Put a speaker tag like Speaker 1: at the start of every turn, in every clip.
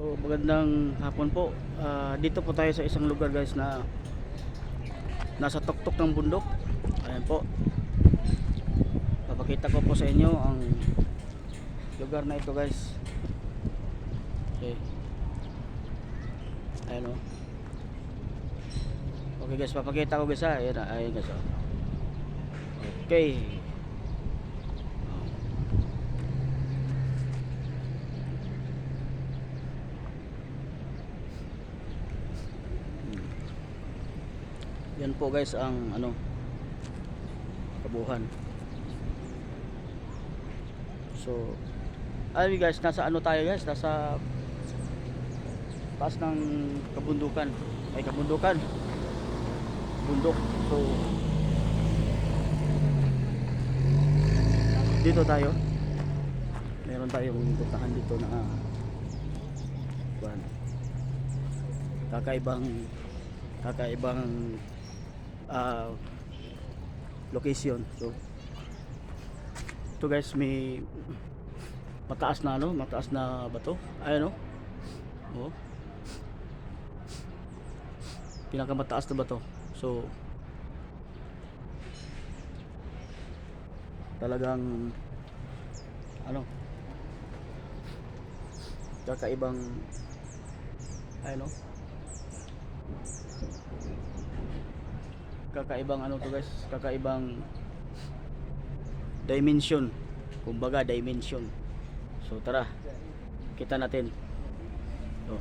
Speaker 1: So magandang hapon po. Dito po tayo sa isang lugar guys na nasa tuktok ng bundok. Ayan po. Papakita ko po sa inyo ang lugar na ito guys. Okay. Ayan o. Okay guys, papakita ko guys ha. Ayan guys o. Okay. Yan po guys ang kabuhan. So ay guys, nasa tayo guys, nasa taas ng kabundukan. Ay kabundukan. Bundok. So dito tayo. Meron tayong puntahan dito na kakaibang location. So ito guys, may mataas na bato. Ayan oh. Pinakamataas na bato. So talagang kakaibang to guys, kakaibang dimension, kumbaga dimension. So tara, kita natin. So,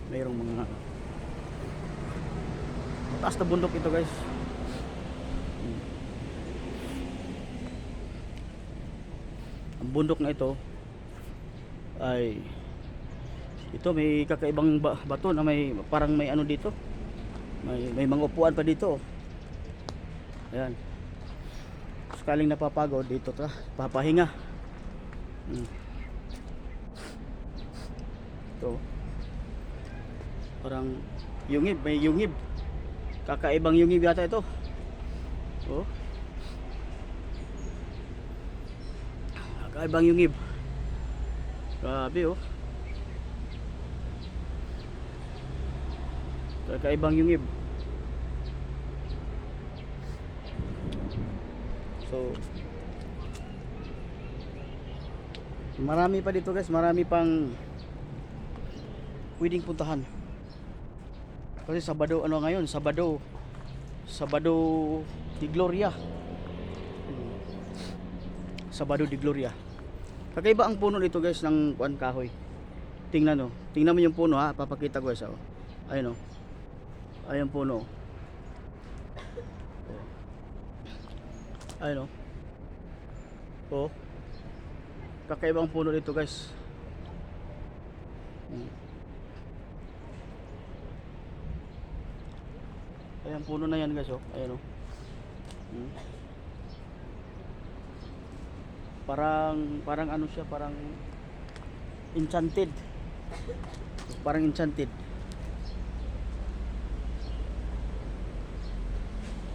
Speaker 1: mayroong mga mataas na bundok ito guys. Ang bundok na ito ay may kakaibang bato na may parang may dito. May mga upuan pa dito. Ayan. Sakaling napapagod dito papahinga. Ito. Parang may yungib. Kakaibang yungib yata ito. Oh. Kakaibang yungib. Grabe oh. Kakaibang yungib. So marami pa dito guys, marami pang pwedeng puntahan. Kasi Sabado ngayon, Sabado de Gloria. Sabado de Gloria. Kakaiba ang puno dito guys ng kahoy. Tingnan mo yung puno ha, papakita ko guys. Ayun ayan puno. Ayun oh. Kakaibang puno dito guys. Ayan puno na yan guys oh. Ayun oh. Parang siya, parang enchanted. Parang enchanted.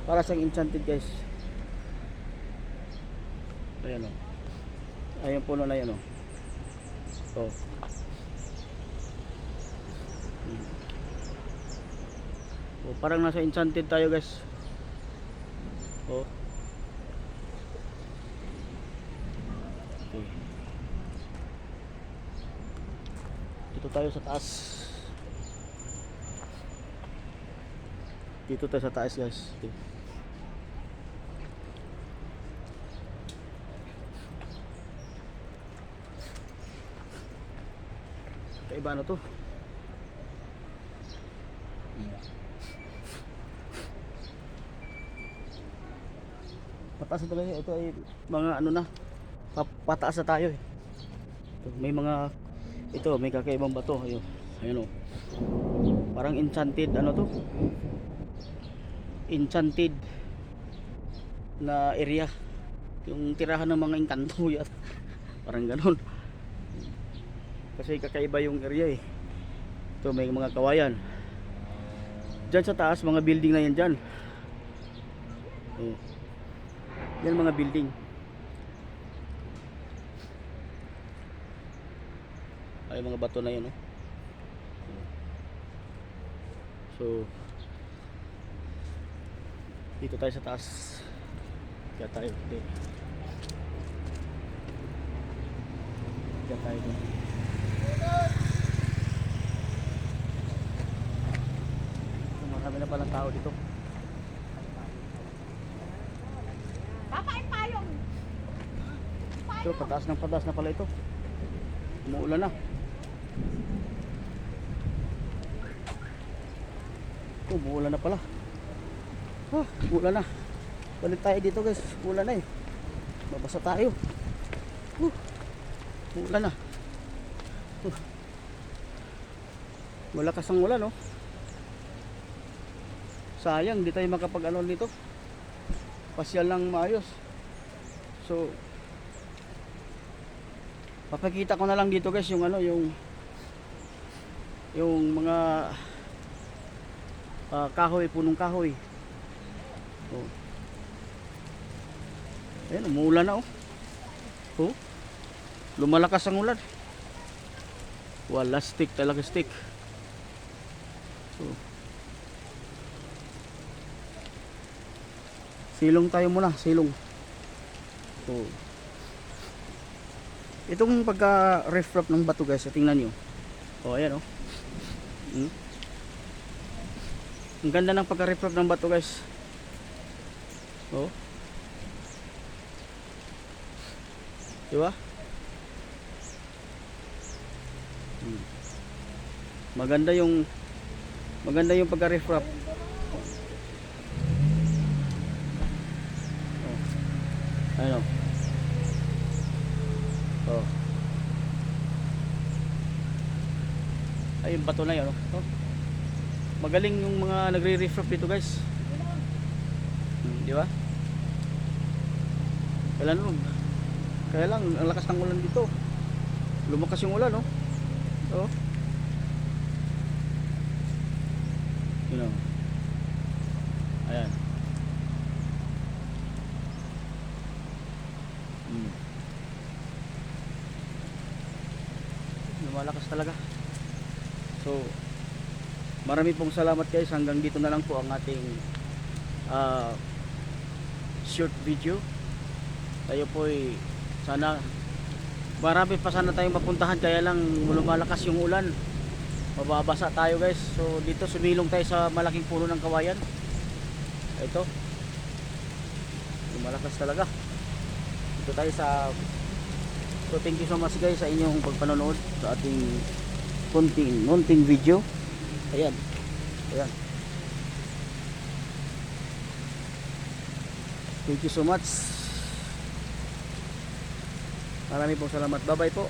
Speaker 1: Para siyang enchanted guys. Ayan oh. Ayan puno na yan oh. Oh. Oh, parang nasa enchanted tayo guys. Oh. Okay. Dito tayo sa taas. Dito tayo sa taas guys. Okay. Kaiba na to. Pataas na talaga. Ito ay mga pataas na tayo eh. May may kakaibang bato. Ayun oh. Parang enchanted to? Enchanted na area. Yung tirahan ng mga engkanto yata. Parang ganoon. Kasi kakaiba yung area eh. Ito may mga kawayan. Diyan sa taas, mga building na yan dyan. Oh. Yan mga building. Ay mga bato na yun, oh. So dito tayo sa taas. Kaya tayo dito. Kaya tayo dito. So, marami na palang tao dito.
Speaker 2: Papain payong.
Speaker 1: So pataas na pala ito. Umuulan na. Umuulan na pala. Umuulan na. Balik tayo dito guys. Umuulan na eh. Babasa tayo. Umuulan na. Malakas ang ulan, oh. Sayang, di tayo makapag-ano dito. Pasyal lang maayos. So papakita ko na lang dito guys yung ano, yung mga kahoy, punong kahoy. Oh. Ayun, umuulan na, oh. Oh. Lumalakas ang ulan. Wala stick, talaga stick. Oh. Silong tayo muna, silong. Oh. Itong pagka-refrap ng bato guys, tingnan nyo. Oh, ayan, oh. Ang ganda ng pagka-refrap ng bato guys. Oh. Diba? Maganda yung pagka-refrap. Oh. Ayun, oh. Oh. Ay, yung bato na yun, oh. Magaling yung mga nagre-refrap dito guys. Di ba? Kaya lang ang lakas ng ulan dito. Lumakas yung ulan, oh. Oh. You know. Ayan. Lumalakas talaga. So marami pong salamat guys. Hanggang dito na lang po ang ating short video. Tayo po ay sana marami pa sana tayong mapuntahan, kaya lang lumalakas yung ulan, mababasa tayo guys. So dito sumilong tayo sa malaking puno ng kawayan. Ito, lumalakas talaga. Dito tayo sa, so thank you so much guys sa inyong pagpanonood sa ating konting video. Ayan. Thank you so much. Marami pong salamat. Bye bye po.